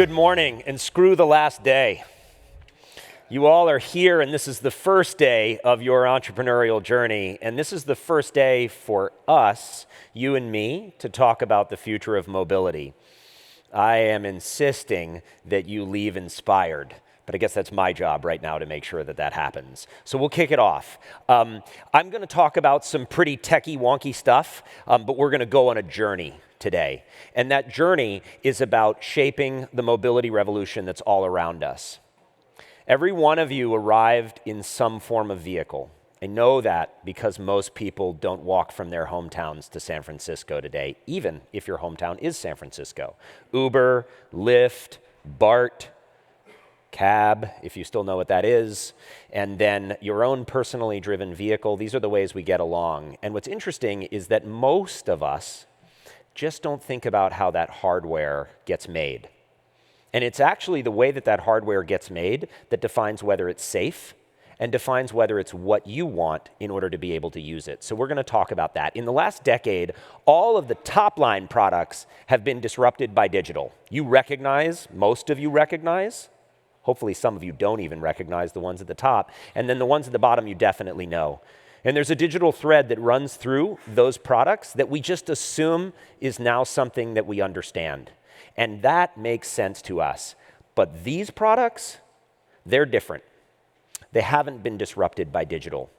Good morning, and screw the last day. You all are here, and this is the first day of your entrepreneurial journey, and this is the first day for us, you and me, to talk about the future of mobility. I am insisting that you leave inspired, but I guess that's my job right now to make sure that that happens. So we'll kick it off. I'm going to talk about some pretty techie, wonky stuff, but we're going to go on a journey today. And that journey is about shaping the mobility revolution that's all around us. Every one of you arrived in some form of vehicle. I know that because most people don't walk from their hometowns to San Francisco today, even if your hometown is San Francisco. Uber, Lyft, BART, cab, if you still know what that is, and then your own personally driven vehicle. These are the ways we get along. And what's interesting is that most of us just don't think about how that hardware gets made. And it's actually the way that that hardware gets made that defines whether it's safe and defines whether it's what you want in order to be able to use it. So we're going to talk about that. In the last decade, all of the top-line products have been disrupted by digital. You recognize, most of you recognize, hopefully some of you don't even recognize the ones at the top, and then the ones at the bottom you definitely know. And there's a digital thread that runs through those products that we just assume is now something that we understand. And that makes sense to us. But these products, they're different. They haven't been disrupted by digital.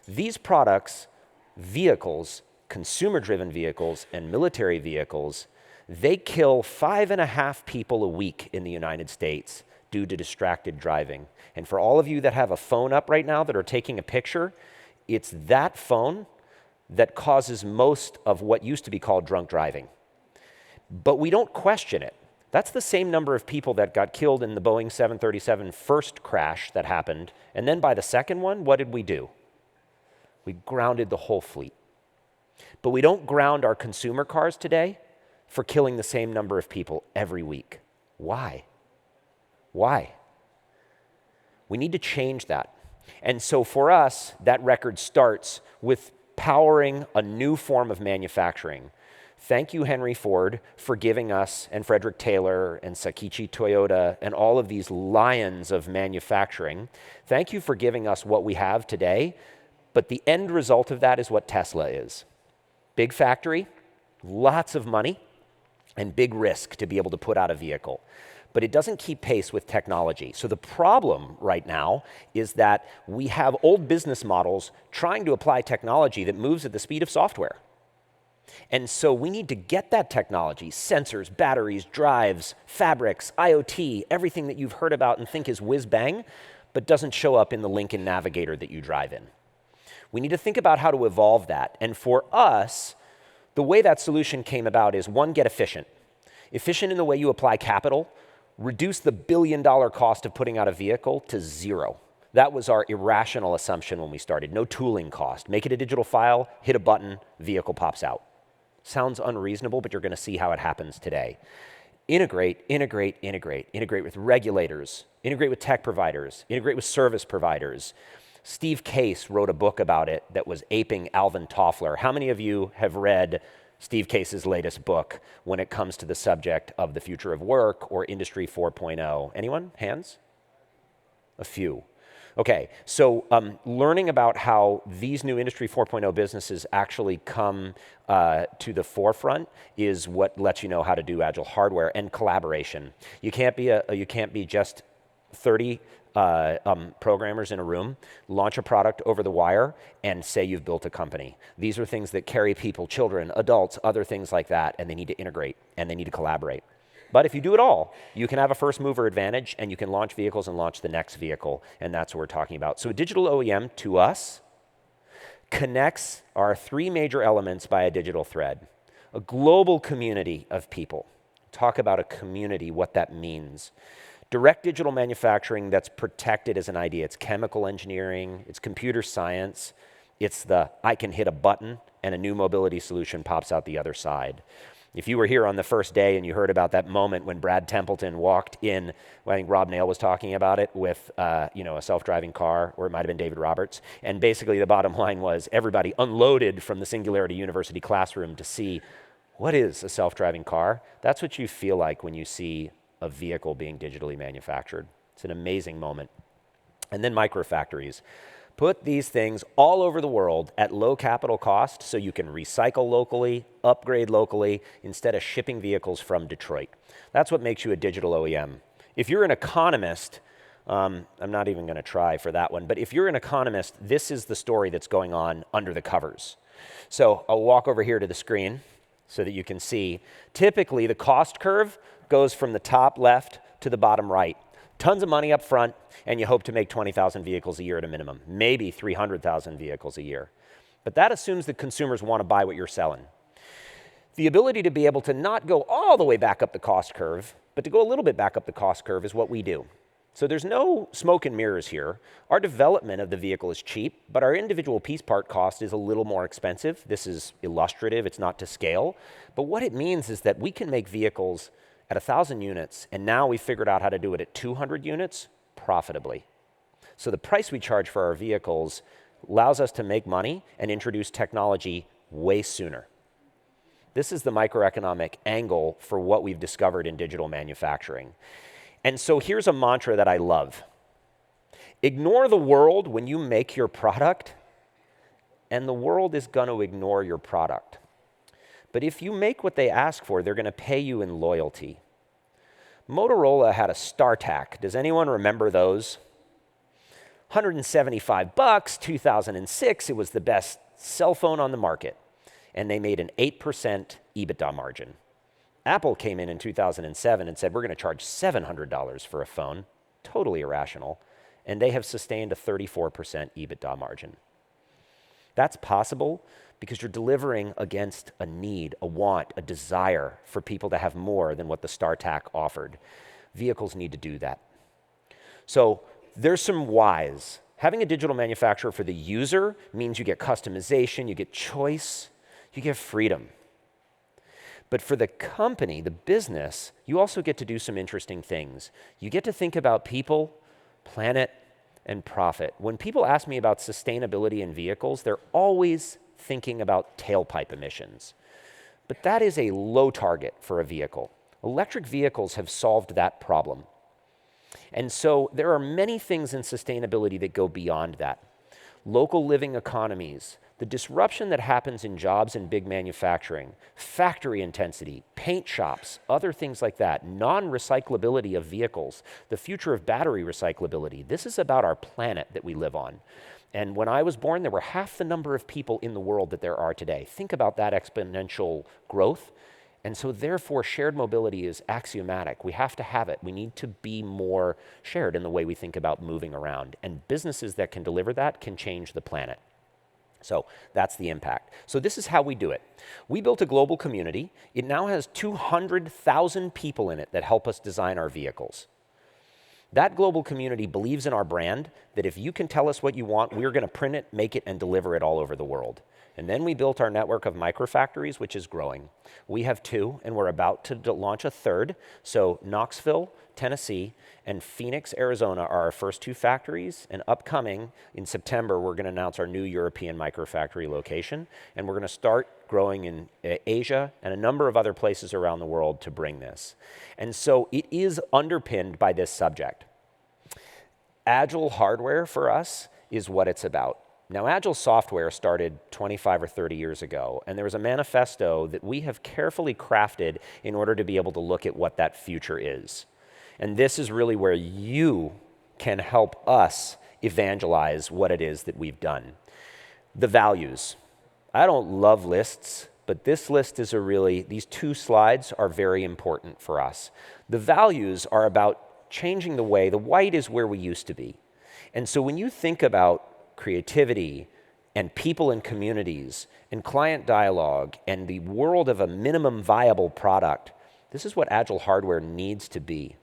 These products, vehicles, consumer-driven vehicles, and military vehicles, they kill 5.5 people a week in the United States due to distracted driving. And for all of you that have a phone up right now that are taking a picture, it's that phone that causes most of what used to be called drunk driving. But we don't question it. That's the same number of people that got killed in the Boeing 737 first crash that happened. And then by the second one, what did we do? We grounded the whole fleet. But we don't ground our consumer cars today for killing the same number of people every week. Why? Why? We need to change that. And so for us, that record starts with powering a new form of manufacturing. Thank you, Henry Ford, for giving us, and Frederick Taylor, and Sakichi Toyota, and all of these lions of manufacturing. Thank you for giving us what we have today, but the end result of that is what Tesla is. Big factory, lots of money, and big risk to be able to put out a vehicle. But it doesn't keep pace with technology. So the problem right now is that we have old business models trying to apply technology that moves at the speed of software. And so we need to get that technology, sensors, batteries, drives, fabrics, IoT, everything that you've heard about and think is whiz-bang, but doesn't show up in the Lincoln Navigator that you drive in. We need to think about how to evolve that. And for us, the way that solution came about is, one, get efficient. Efficient in the way you apply capital. Reduce the billion-dollar cost of putting out a vehicle to zero. That was our irrational assumption when we started. No tooling cost. Make it a digital file, hit a button, vehicle pops out. Sounds unreasonable, but you're going to see how it happens today. Integrate, integrate, integrate. Integrate with regulators. Integrate with tech providers. Integrate with service providers. Steve Case wrote a book about it that was aping Alvin Toffler. How many of you have read Steve Case's latest book when it comes to the subject of the future of work or Industry 4.0? Anyone? Hands? A few. Okay, so learning about how these new Industry 4.0 businesses actually come to the forefront is what lets you know how to do agile hardware and collaboration. You can't be just 30 programmers in a room, launch a product over the wire, and say you've built a company. These are things that carry people, children, adults, other things like that, and they need to integrate, and they need to collaborate. But if you do it all, you can have a first mover advantage, and you can launch vehicles and launch the next vehicle, and that's what we're talking about. So a digital OEM, to us, connects our three major elements by a digital thread. A global community of people. Talk about a community, what that means. Direct digital manufacturing that's protected as an idea. It's chemical engineering, it's computer science, it's the I can hit a button and a new mobility solution pops out the other side. If you were here on the first day and you heard about that moment when Brad Templeton walked in, well, I think Rob Nail was talking about it with a self-driving car, or it might have been David Roberts, and basically the bottom line was everybody unloaded from the Singularity University classroom to see what is a self-driving car. That's what you feel like when you see a vehicle being digitally manufactured. It's an amazing moment. And then microfactories. Put these things all over the world at low capital cost so you can recycle locally, upgrade locally, instead of shipping vehicles from Detroit. That's what makes you a digital OEM. If you're an economist, I'm not even going to try for that one, but if you're an economist, this is the story that's going on under the covers. So I'll walk over here to the screen so that you can see. Typically, the cost curve goes from the top left to the bottom right. Tons of money up front, and you hope to make 20,000 vehicles a year at a minimum, maybe 300,000 vehicles a year. But that assumes that consumers want to buy what you're selling. The ability to be able to not go all the way back up the cost curve, but to go a little bit back up the cost curve is what we do. So there's no smoke and mirrors here. Our development of the vehicle is cheap, but our individual piece part cost is a little more expensive. This is illustrative, it's not to scale. But what it means is that we can make vehicles at 1,000 units, and now we figured out how to do it at 200 units profitably. So the price we charge for our vehicles allows us to make money and introduce technology way sooner. This is the microeconomic angle for what we've discovered in digital manufacturing. And so here's a mantra that I love. Ignore the world when you make your product, and the world is going to ignore your product. But if you make what they ask for, they're going to pay you in loyalty. Motorola had a StarTAC. Does anyone remember those? $175, 2006. It was the best cell phone on the market. And they made an 8% EBITDA margin. Apple came in 2007 and said, we're going to charge $700 for a phone. Totally irrational. And they have sustained a 34% EBITDA margin. That's possible because you're delivering against a need, a want, a desire for people to have more than what the StarTAC offered. Vehicles need to do that. So there's some whys. Having a digital manufacturer for the user means you get customization, you get choice, you get freedom. But for the company, the business, you also get to do some interesting things. You get to think about people, planet, and profit. When people ask me about sustainability in vehicles, they're always thinking about tailpipe emissions. But that is a low target for a vehicle. Electric vehicles have solved that problem. And so there are many things in sustainability that go beyond that. Local living economies, the disruption that happens in jobs in big manufacturing, factory intensity, paint shops, other things like that, non-recyclability of vehicles, the future of battery recyclability. This is about our planet that we live on. And when I was born, there were half the number of people in the world that there are today. Think about that exponential growth. And so therefore, shared mobility is axiomatic. We have to have it. We need to be more shared in the way we think about moving around. And businesses that can deliver that can change the planet. So that's the impact. So this is how we do it. We built a global community. It now has 200,000 people in it that help us design our vehicles. That global community believes in our brand, that if you can tell us what you want, we're going to print it, make it, and deliver it all over the world. And then we built our network of microfactories, which is growing. We have 2, and we're about to launch a 3rd. So Knoxville, Tennessee, and Phoenix, Arizona are our first 2 factories. And upcoming, in September, we're going to announce our new European microfactory location. And we're going to start growing in Asia and a number of other places around the world to bring this. And so it is underpinned by this subject. Agile hardware for us is what it's about. Now, Agile software started 25 or 30 years ago, and there was a manifesto that we have carefully crafted in order to be able to look at what that future is. And this is really where you can help us evangelize what it is that we've done. The values. I don't love lists, but this list is these 2 slides are very important for us. The values are about changing the way, the white is where we used to be. And so when you think about creativity and people and communities and client dialogue and the world of a minimum viable product, this is what Agile hardware needs to be.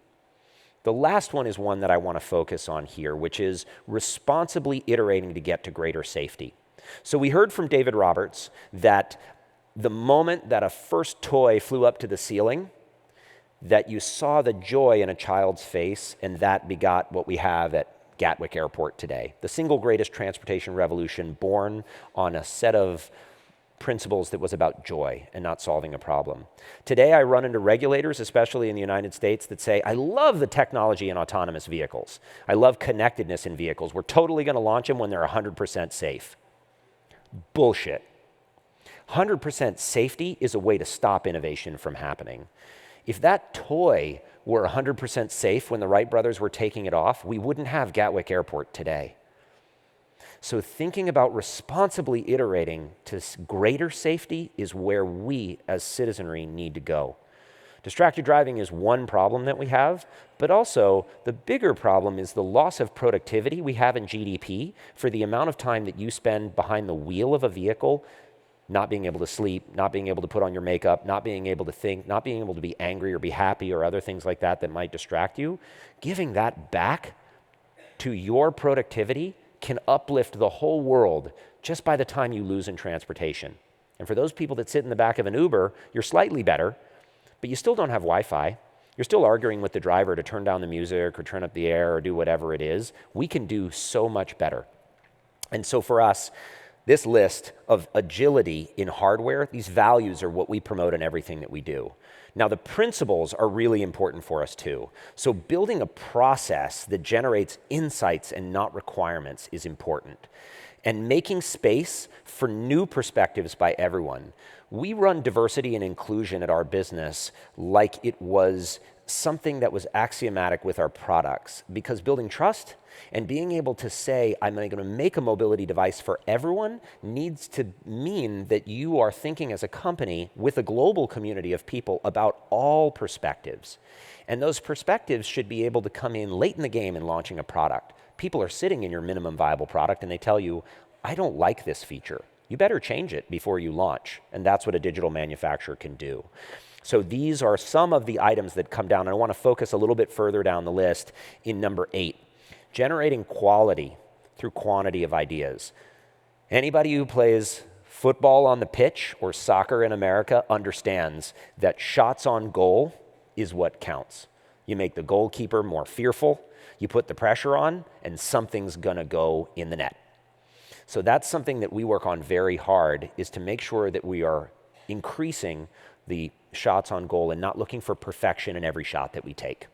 The last one is one that I want to focus on here, which is responsibly iterating to get to greater safety. So we heard from David Roberts that the moment that a first toy flew up to the ceiling, that you saw the joy in a child's face, and that begot what we have at Gatwick Airport today. The single greatest transportation revolution born on a set of principles that was about joy and not solving a problem. Today, I run into regulators, especially in the United States, that say, I love the technology in autonomous vehicles. I love connectedness in vehicles. We're totally going to launch them when they're 100% safe. Bullshit. 100% safety is a way to stop innovation from happening. If that toy were 100% safe when the Wright brothers were taking it off, we wouldn't have Gatwick Airport today. So thinking about responsibly iterating to greater safety is where we as citizenry need to go. Distracted driving is one problem that we have, but also the bigger problem is the loss of productivity we have in GDP for the amount of time that you spend behind the wheel of a vehicle, not being able to sleep, not being able to put on your makeup, not being able to think, not being able to be angry or be happy or other things like that that might distract you. Giving that back to your productivity can uplift the whole world just by the time you lose in transportation. And for those people that sit in the back of an Uber, you're slightly better, but you still don't have Wi-Fi. You're still arguing with the driver to turn down the music or turn up the air or do whatever it is. We can do so much better. And so for us, this list of agility in hardware, these values are what we promote in everything that we do. Now, the principles are really important for us too. So building a process that generates insights and not requirements is important. And making space for new perspectives by everyone. We run diversity and inclusion at our business like it was something that was axiomatic with our products, because building trust and being able to say, I'm going to make a mobility device for everyone needs to mean that you are thinking as a company with a global community of people about all perspectives. And those perspectives should be able to come in late in the game in launching a product. People are sitting in your minimum viable product and they tell you, I don't like this feature. You better change it before you launch. And that's what a digital manufacturer can do. So these are some of the items that come down. And I want to focus a little bit further down the list in number 8, generating quality through quantity of ideas. Anybody who plays football on the pitch or soccer in America understands that shots on goal is what counts. You make the goalkeeper more fearful, you put the pressure on, and something's going to go in the net. So that's something that we work on very hard, is to make sure that we are increasing the shots on goal and not looking for perfection in every shot that we take.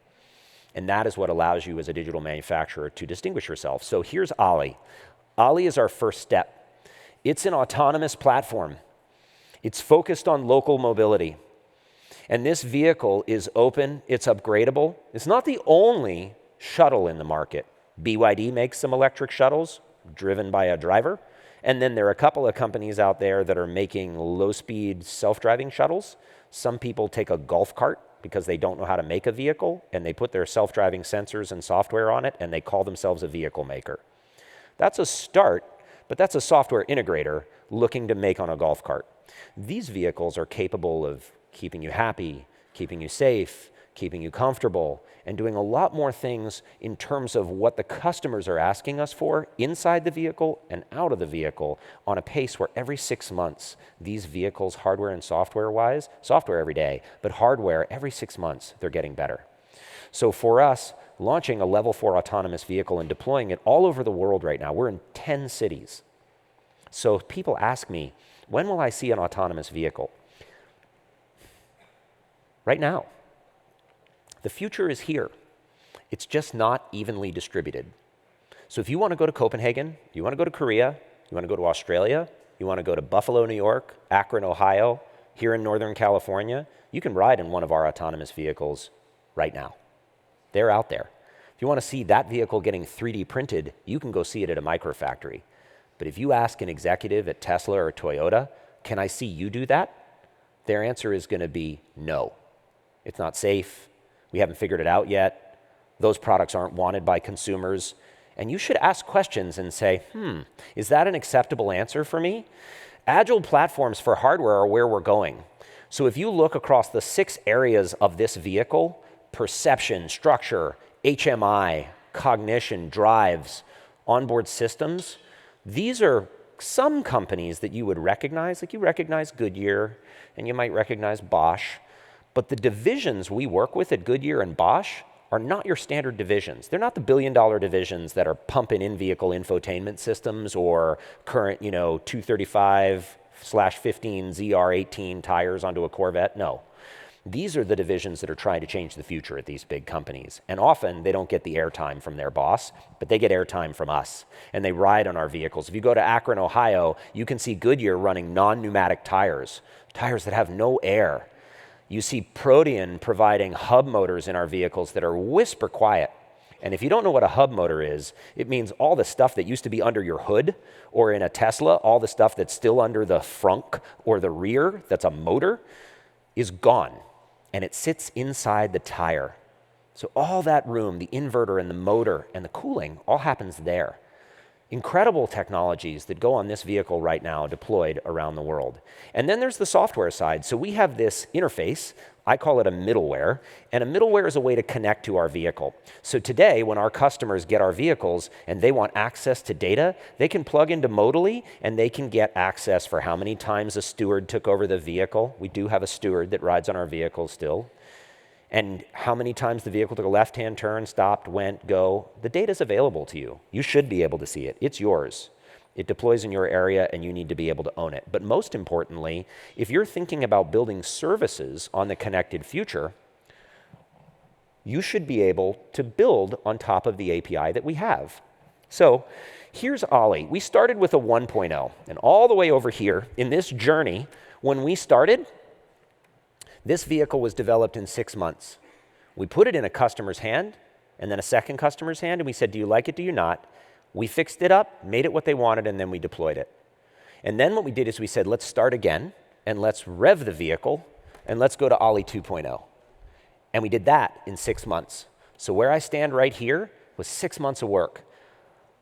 And that is what allows you as a digital manufacturer to distinguish yourself. So here's AGILE. AGILE is our first step. It's an autonomous platform. It's focused on local mobility. And this vehicle is open, it's upgradable. It's not the only shuttle in the market. BYD makes some electric shuttles driven by a driver. And then there are a couple of companies out there that are making low-speed self-driving shuttles. Some people take a golf cart because they don't know how to make a vehicle, and they put their self-driving sensors and software on it, and they call themselves a vehicle maker. That's a start, but that's a software integrator looking to make on a golf cart. These vehicles are capable of keeping you happy, keeping you safe, keeping you comfortable, and doing a lot more things in terms of what the customers are asking us for inside the vehicle and out of the vehicle on a pace where every 6 months, these vehicles, hardware and software-wise, software every day, but hardware every 6 months, they're getting better. So for us, launching a level 4 autonomous vehicle and deploying it all over the world right now, we're in 10 cities. So if people ask me, when will I see an autonomous vehicle? Right now. The future is here. It's just not evenly distributed. So if you want to go to Copenhagen, you want to go to Korea, you want to go to Australia, you want to go to Buffalo, New York, Akron, Ohio, here in Northern California, you can ride in one of our autonomous vehicles right now. They're out there. If you want to see that vehicle getting 3D printed, you can go see it at a microfactory. But if you ask an executive at Tesla or Toyota, can I see you do that? Their answer is going to be no. It's not safe. We haven't figured it out yet. Those products aren't wanted by consumers. And you should ask questions and say, is that an acceptable answer for me? Agile platforms for hardware are where we're going. So if you look across the 6 areas of this vehicle, perception, structure, HMI, cognition, drives, onboard systems, these are some companies that you would recognize, like you recognize Goodyear and you might recognize Bosch. But the divisions we work with at Goodyear and Bosch are not your standard divisions. They're not the billion-dollar divisions that are pumping in-vehicle infotainment systems or current, 235 F/15 ZR18 tires onto a Corvette. No. These are the divisions that are trying to change the future at these big companies. And often they don't get the airtime from their boss, but they get airtime from us. And they ride on our vehicles. If you go to Akron, Ohio, you can see Goodyear running non-pneumatic tires, tires that have no air. You see Protean providing hub motors in our vehicles that are whisper quiet. And if you don't know what a hub motor is, it means all the stuff that used to be under your hood, or in a Tesla, all the stuff that's still under the frunk or the rear, that's a motor, is gone. And it sits inside the tire. So all that room, the inverter and the motor and the cooling, all happens there. Incredible technologies that go on this vehicle right now deployed around the world. And then there's the software side. So we have this interface, I call it a middleware, and a middleware is a way to connect to our vehicle. So today, when our customers get our vehicles and they want access to data, they can plug into Modally and they can get access for how many times a steward took over the vehicle. We do have a steward that rides on our vehicle still. And how many times the vehicle took a left-hand turn, stopped, went, go. The data's available to you. You should be able to see it. It's yours. It deploys in your area and you need to be able to own it. But most importantly, if you're thinking about building services on the connected future, you should be able to build on top of the API that we have. So here's Ollie. We started with a 1.0, and all the way over here in this journey, when we started, this vehicle was developed in 6 months. We put it in a customer's hand, and then a second customer's hand, and we said, do you like it, do you not? We fixed it up, made it what they wanted, and then we deployed it. And then what we did is we said, let's start again, and let's rev the vehicle, and let's go to Ollie 2.0. And we did that in 6 months. So where I stand right here was 6 months of work.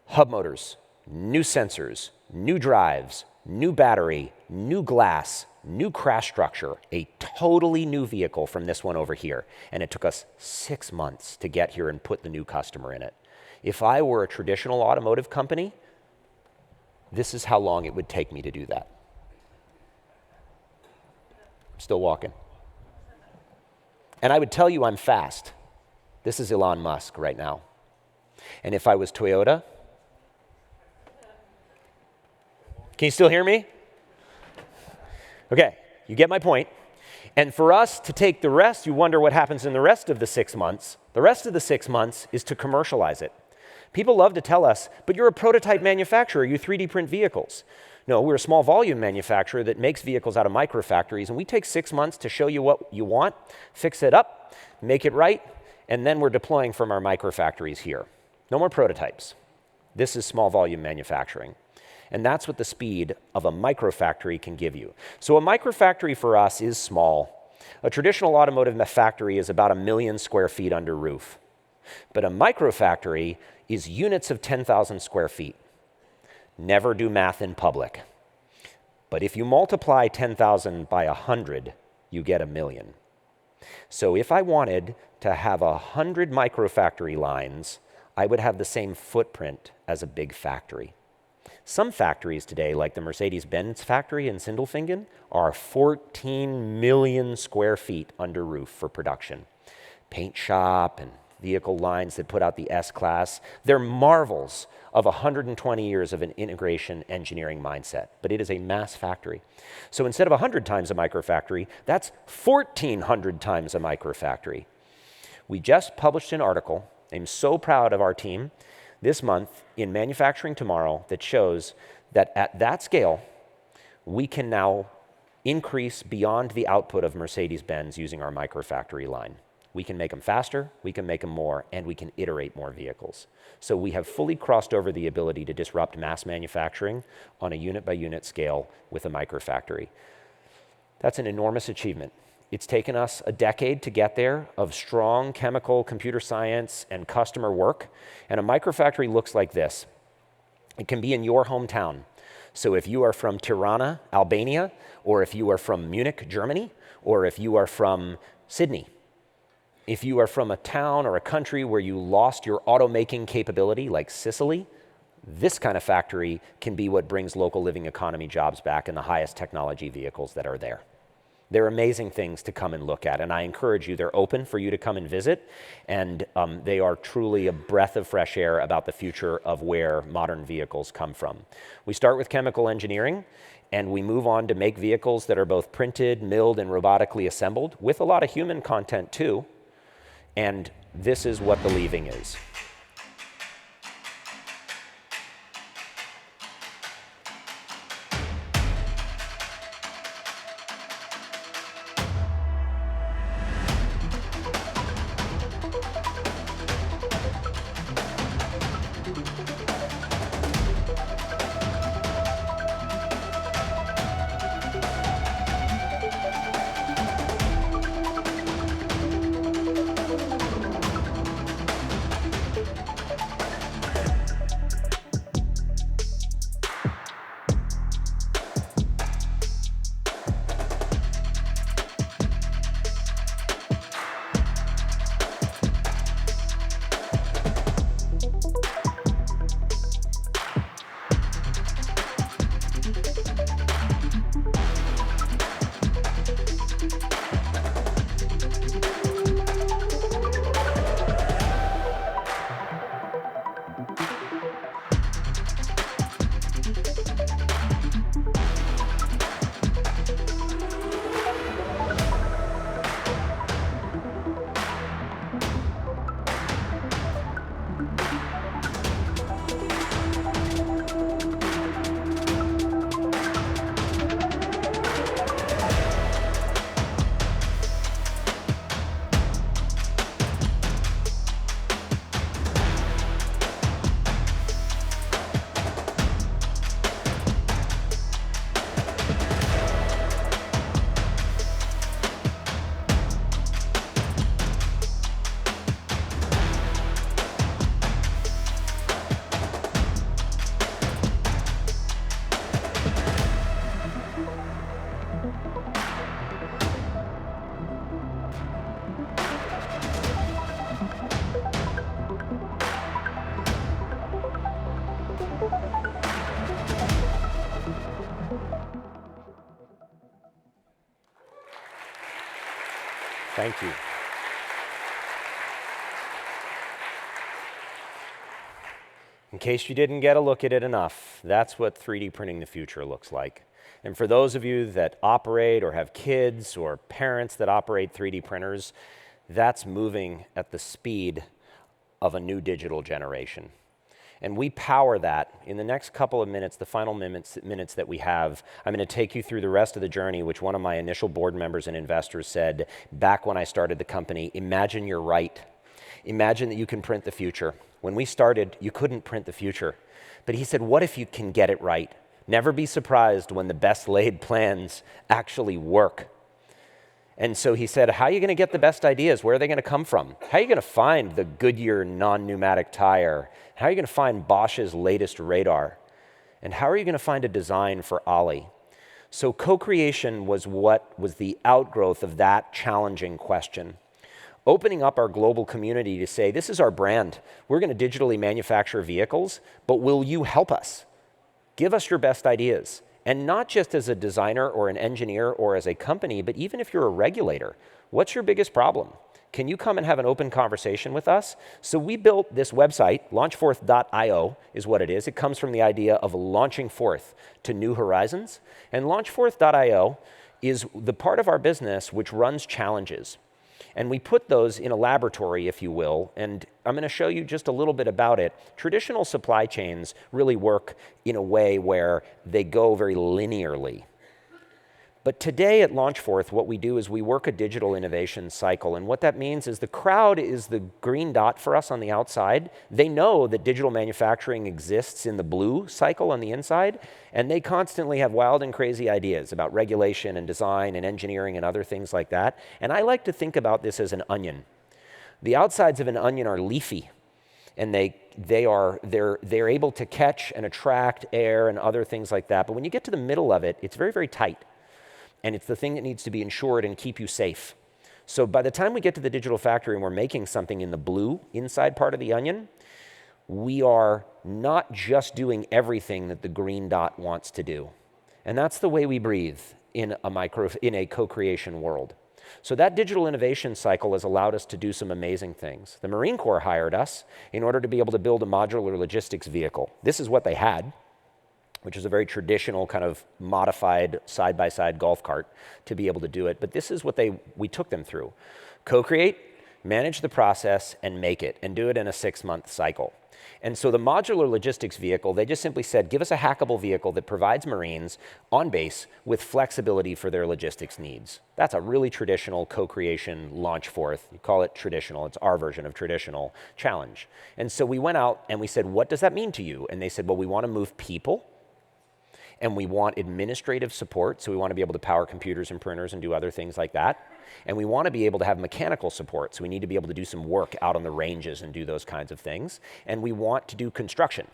Hub motors, new sensors, new drives, new battery, new glass, new crash structure, a totally new vehicle from this one over here. And it took us 6 months to get here and put the new customer in it. If I were a traditional automotive company, this is how long it would take me to do that. I'm still walking. And I would tell you I'm fast. This is Elon Musk right now. And if I was Toyota, can you still hear me? Okay, you get my point. And for us to take the rest, you wonder what happens in the rest of the 6 months. The rest of the 6 months is to commercialize it. People love to tell us, but you're a prototype manufacturer, you 3D print vehicles. No, we're a small volume manufacturer that makes vehicles out of microfactories, and we take 6 months to show you what you want, fix it up, make it right, and then we're deploying from our microfactories here. No more prototypes. This is small volume manufacturing. And that's what the speed of a microfactory can give you. So a microfactory for us is small. A traditional automotive factory is about 1 million square feet under roof. But a microfactory is units of 10,000 square feet. Never do math in public. But if you multiply 10,000 by 100, you get 1 million. So if I wanted to have 100 microfactory lines, I would have the same footprint as a big factory. Some factories today, like the Mercedes-Benz factory in Sindelfingen, are 14 million square feet under roof for production. Paint shop and vehicle lines that put out the S-Class, they're marvels of 120 years of an integration engineering mindset, but it is a mass factory. So instead of 100 times a microfactory, that's 1,400 times a microfactory. We just published an article, I'm so proud of our team, this month in Manufacturing Tomorrow that shows that at that scale, we can now increase beyond the output of Mercedes-Benz using our microfactory line. We can make them faster, we can make them more, and we can iterate more vehicles. So we have fully crossed over the ability to disrupt mass manufacturing on a unit-by-unit scale with a microfactory. That's an enormous achievement. It's taken us a decade to get there of strong chemical, computer science, and customer work. And a microfactory looks like this. It can be in your hometown. So if you are from Tirana, Albania, or if you are from Munich, Germany, or if you are from Sydney, if you are from a town or a country where you lost your automaking capability, like Sicily, this kind of factory can be what brings local living economy jobs back in the highest technology vehicles that are there. They're amazing things to come and look at, and I encourage you, they're open for you to come and visit, and they are truly a breath of fresh air about the future of where modern vehicles come from. We start with chemical engineering, and we move on to make vehicles that are both printed, milled, and robotically assembled, with a lot of human content too. And this is what the leaving is. Thank you. In case you didn't get a look at it enough, that's what 3D printing the future looks like. And for those of you that operate or have kids or parents that operate 3D printers, that's moving at the speed of a new digital generation. And we power that. In the next couple of minutes, the final minutes that we have, I'm going to take you through the rest of the journey, which one of my initial board members and investors said back when I started the company, imagine you're right. Imagine that you can print the future. When we started, you couldn't print the future. But he said, what if you can get it right? Never be surprised when the best laid plans actually work. And so he said, how are you going to get the best ideas? Where are they going to come from? How are you going to find the Goodyear non-pneumatic tire? How are you going to find Bosch's latest radar? And how are you going to find a design for Ollie? So co-creation was what was the outgrowth of that challenging question. Opening up our global community to say, this is our brand. We're going to digitally manufacture vehicles, but will you help us? Give us your best ideas. And not just as a designer or an engineer or as a company, but even if you're a regulator, what's your biggest problem? Can you come and have an open conversation with us? So we built this website, launchforth.io is what it is. It comes from the idea of launching forth to new horizons. And launchforth.io is the part of our business which runs challenges. And we put those in a laboratory, if you will, and I'm going to show you just a little bit about it. Traditional supply chains really work in a way where they go very linearly. But today at Launchforth, what we do is we work a digital innovation cycle. And what that means is the crowd is the green dot for us on the outside. They know that digital manufacturing exists in the blue cycle on the inside. And they constantly have wild and crazy ideas about regulation and design and engineering and other things like that. And I like to think about this as an onion. The outsides of an onion are leafy. And they're able to catch and attract air and other things like that. But when you get to the middle of it, it's very, very tight. And it's the thing that needs to be insured and keep you safe. So by the time we get to the digital factory and we're making something in the blue inside part of the onion, we are not just doing everything that the green dot wants to do. And that's the way we breathe in a co-creation world. So that digital innovation cycle has allowed us to do some amazing things. The Marine Corps hired us in order to be able to build a modular logistics vehicle. This is what they had. which is a very traditional kind of modified side-by-side golf cart to be able to do it. But this is what we took them through. Co-create, manage the process, and make it, and do it in a 6-month cycle. And so the modular logistics vehicle, they just simply said, give us a hackable vehicle that provides Marines on base with flexibility for their logistics needs. That's a really traditional co-creation launch forth. You call it traditional, it's our version of traditional challenge. And so we went out and we said, what does that mean to you? And they said, well, we want to move people, and we want administrative support, so we want to be able to power computers and printers and do other things like that. And we want to be able to have mechanical support, so we need to be able to do some work out on the ranges and do those kinds of things. And we want to do construction.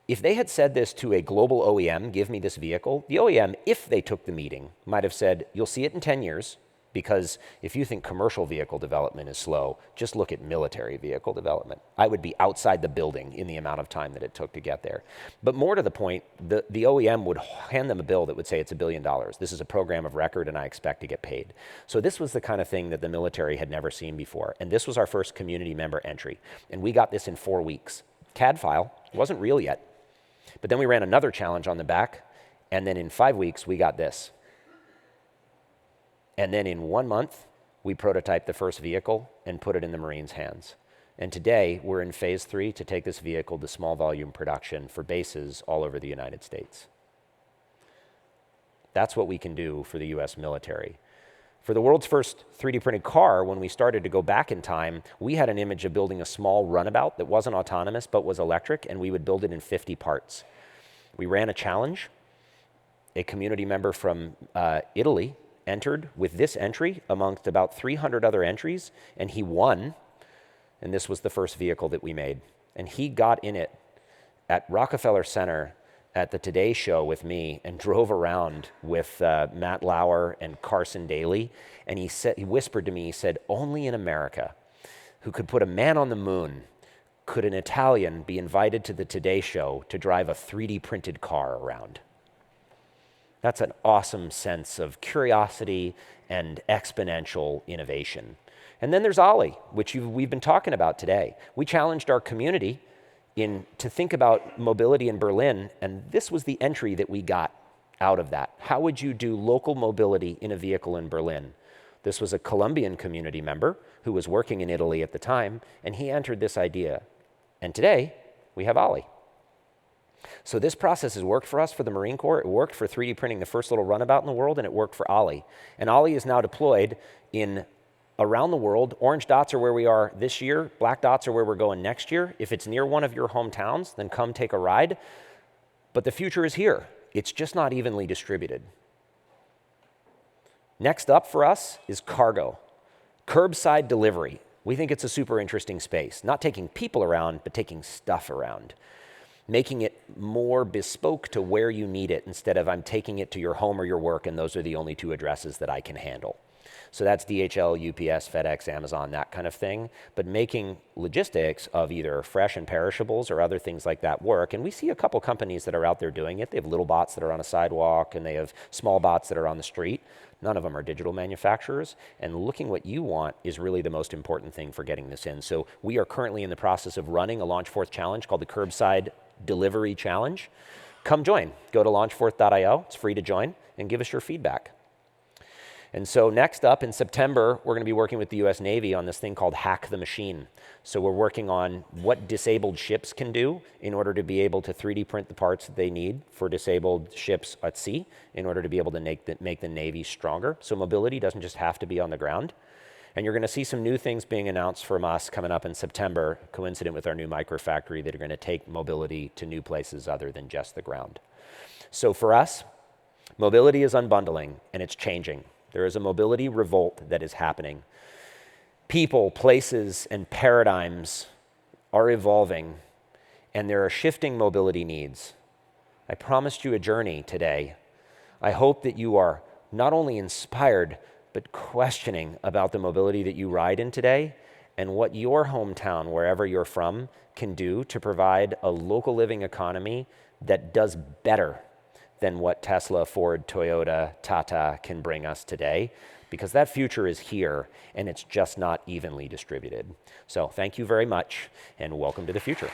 If they had said this to a global OEM, give me this vehicle, the OEM, if they took the meeting, might have said, you'll see it in 10 years, because if you think commercial vehicle development is slow, just look at military vehicle development. I would be outside the building in the amount of time that it took to get there. But more to the point, the OEM would hand them a bill that would say it's $1 billion. This is a program of record and I expect to get paid. So this was the kind of thing that the military had never seen before. And this was our first community member entry. And we got this in 4 weeks. CAD file, wasn't real yet. But then we ran another challenge on the back, and then in 5 weeks, we got this. And then in 1 month, we prototyped the first vehicle and put it in the Marines' hands. And today, we're in phase 3 to take this vehicle to small volume production for bases all over the United States. That's what we can do for the US military. For the world's first 3D printed car, when we started to go back in time, we had an image of building a small runabout that wasn't autonomous but was electric, and we would build it in 50 parts. We ran a challenge. A community member from Italy entered with this entry amongst about 300 other entries, and he won. And this was the first vehicle that we made. And he got in it at Rockefeller Center at the Today Show with me and drove around with Matt Lauer and Carson Daly. And he whispered to me, he said, only in America, who could put a man on the moon, could an Italian be invited to the Today Show to drive a 3D printed car around. That's an awesome sense of curiosity and exponential innovation. And then there's AGILE, which we've been talking about today. We challenged our community to think about mobility in Berlin, and this was the entry that we got out of that. How would you do local mobility in a vehicle in Berlin? This was a Colombian community member who was working in Italy at the time, and he entered this idea. And today, we have AGILE. So this process has worked for us for the Marine Corps. It worked for 3D printing the first little runabout in the world, and it worked for AGILE. And AGILE is now deployed around the world. Orange dots are where we are this year. Black dots are where we're going next year. If it's near one of your hometowns, then come take a ride. But the future is here. It's just not evenly distributed. Next up for us is cargo. Curbside delivery. We think it's a super interesting space. Not taking people around, but taking stuff around. Making it more bespoke to where you need it instead of I'm taking it to your home or your work and those are the only 2 addresses that I can handle. So that's DHL, UPS, FedEx, Amazon, that kind of thing. But making logistics of either fresh and perishables or other things like that work. And we see a couple companies that are out there doing it. They have little bots that are on a sidewalk and they have small bots that are on the street. None of them are digital manufacturers. And looking what you want is really the most important thing for getting this in. So we are currently in the process of running a Launchforth challenge called the CURBSIDE Delivery Challenge. Come join. Go to launchforth.io. It's free to join and give us your feedback. And so next up in September, we're going to be working with the US Navy on this thing called Hack the Machine. So we're working on what disabled ships can do in order to be able to 3D print the parts that they need for disabled ships at sea in order to be able to make the Navy stronger. So mobility doesn't just have to be on the ground. And you're going to see some new things being announced from us coming up in September, coincident with our new microfactory, that are going to take mobility to new places other than just the ground. So for us, mobility is unbundling and it's changing. There is a mobility revolt that is happening. People, places, and paradigms are evolving, and there are shifting mobility needs. I promised you a journey today. I hope that you are not only inspired, but questioning about the mobility that you ride in today and what your hometown, wherever you're from, can do to provide a local living economy that does better than what Tesla, Ford, Toyota, Tata can bring us today, because that future is here and it's just not evenly distributed. So thank you very much and welcome to the future.